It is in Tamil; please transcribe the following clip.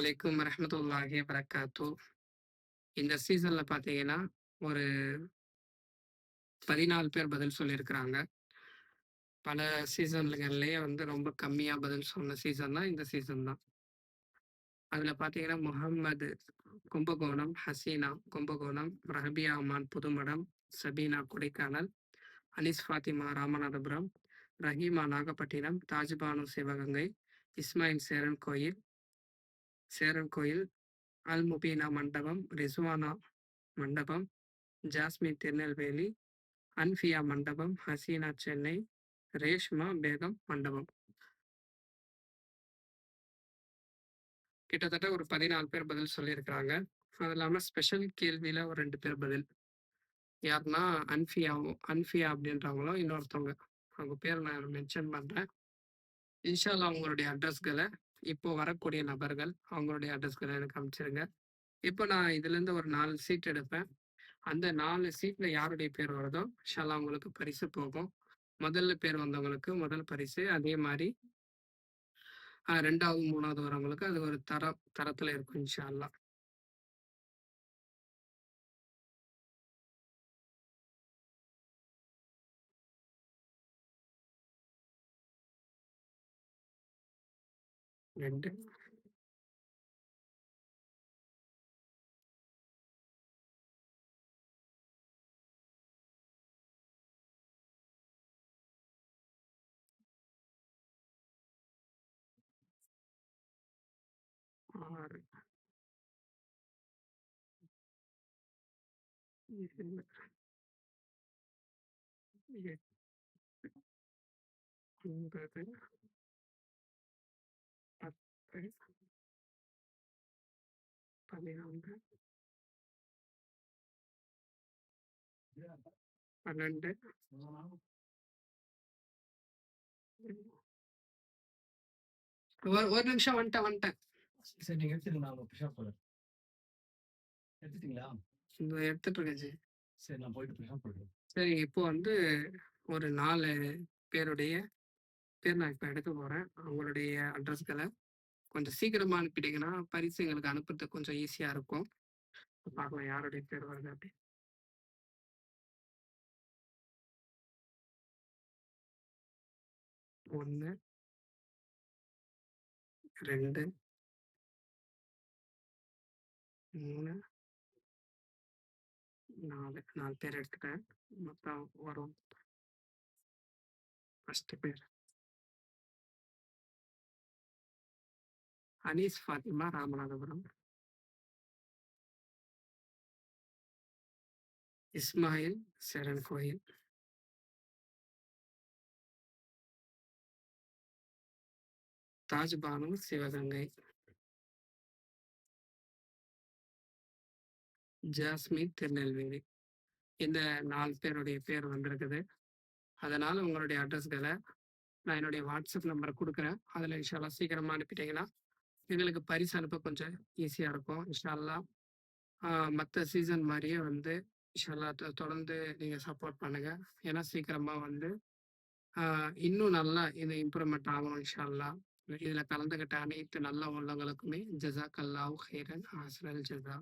அலைக்கும் வரஹ்மத்துல்லாஹி வபரகாத்து. இந்த சீசன்ல பார்த்தீங்கன்னா, ஒரு 14 பேர் பதில் சொல்லியிருக்கிறாங்க. பல சீசன்கள்லயே ரொம்ப கம்மியா பதில் சொன்ன சீசன்னா இந்த சீசன் தான். அதுல பார்த்தீங்கன்னா, முஹம்மது கும்பகோணம், ஹசீனா கும்பகோணம், ரஹபியா அமான் புதுமடம், சபீனா கொடைக்கானல், அனீஸ் ஃபாத்திமா ராமநாதபுரம், ரஹீமா நாகப்பட்டினம், தாஜ்பானு சிவகங்கை, இஸ்மாயில் சேரன்கோயில், அல் முபீனா மண்டபம், ரிஸ்வானா மண்டபம், ஜாஸ்மின் திருநெல்வேலி, அன்ஃபியா மண்டபம், ஹசீனா சென்னை, ரேஷ்மா பேகம் மண்டபம். கிட்டத்தட்ட ஒரு 14 பேர் பதில் சொல்லியிருக்கிறாங்க. அது இல்லாம ஸ்பெஷல் கேள்வியில ஒரு 2 பேர் பதில். யாருன்னா அன்ஃபியா அப்படின்றவங்களும் இன்னொருத்தவங்க. அவங்க பேர் நான் மென்ஷன் பண்றேன். இன்ஷா அல்லாஹ் அவங்களுடைய அட்ரஸ்கள இப்போ வரக்கூடிய நபர்கள் அவங்களுடைய அட்ரஸ்கள எனக்கு அனுப்பிச்சிருங்க. இப்போ நான் இதுலேருந்து ஒரு 4 சீட் எடுப்பேன். அந்த 4 சீட்ல யாருடைய பேர் வருதோ இன்ஷா அல்லாஹ் அவங்களுக்கு பரிசு போகும். முதல்ல பேர் வந்தவங்களுக்கு முதல் பரிசு. அதே மாரி 2வது, 3வது வரவங்களுக்கு அது ஒரு தரத்துல இருக்கும் இன்ஷா அல்லாஹ். ரெண்டு 6 7 8 9 10 11 12 ஒரு நிமிஷம் வந்துட்டேன். சரி, நீங்க எடுத்துருங்க. நான் பிஷாப் போறேன். எடுத்துட்டீங்களா? இதோ எடுத்துட்டு இருக்கேன் ஜி. சரி, நான் போயிட்டு பிஷாப் போடுறேன். சரி, இப்போ ஒரு 4 பேருடைய பேர் நான் இப்ப எடுக்க போறேன். அவங்களுடைய அட்ரஸ்கள கொஞ்சம் சீக்கிரமா அனுப்பிட்டீங்கன்னா, பரிசு எங்களுக்கு அனுப்புறதுக்கு கொஞ்சம் ஈஸியா இருக்கும். பார்க்கலாம் யாருடைய பேர் வருது அப்படி. 1, 2, 3, 4 பேர் எடுத்துட்டேன். மொத்தம் வரும். ஃபர்ஸ்ட் பேர் அனீஸ் ஃபாத்திமா ராமநாதபுரம். இஸ்மாயில் சேரன்கோயில். தாஜ்பானு சிவகங்கை. ஜாஸ்மின் திருநெல்வேலி. இந்த 4 பேருடைய பேர் வந்திருக்குது. அதனால உங்களுடைய அட்ரஸ்கள நான் என்னுடைய வாட்ஸ்அப் நம்பர குடுக்குறேன். அதுல இன்ஷா அல்லாஹ் சீக்கிரமா அனுப்பிட்டீங்கன்னா, எங்களுக்கு பரிசு அனுப்ப கொஞ்சம் ஈஸியா இருக்கும். இன்ஷா அல்லாஹ் மத்த சீசன் மாரியே இன்ஷா அல்லாஹ் தொடர்ந்து நீங்க சப்போர்ட் பண்ணுங்க. ஏன்னா சீக்கிரமா ஆ இன்னும் நல்லா இது இம்ப்ரூவ்மெண்ட் ஆகணும் இன்ஷா அல்லாஹ். இதுல கலந்துக்கிட்ட அனைத்து நல்ல உள்ளங்களுக்குமே ஜஸாக்கல்லாஹு ஹைரன் அஹ்ஸனல் ஜஸா.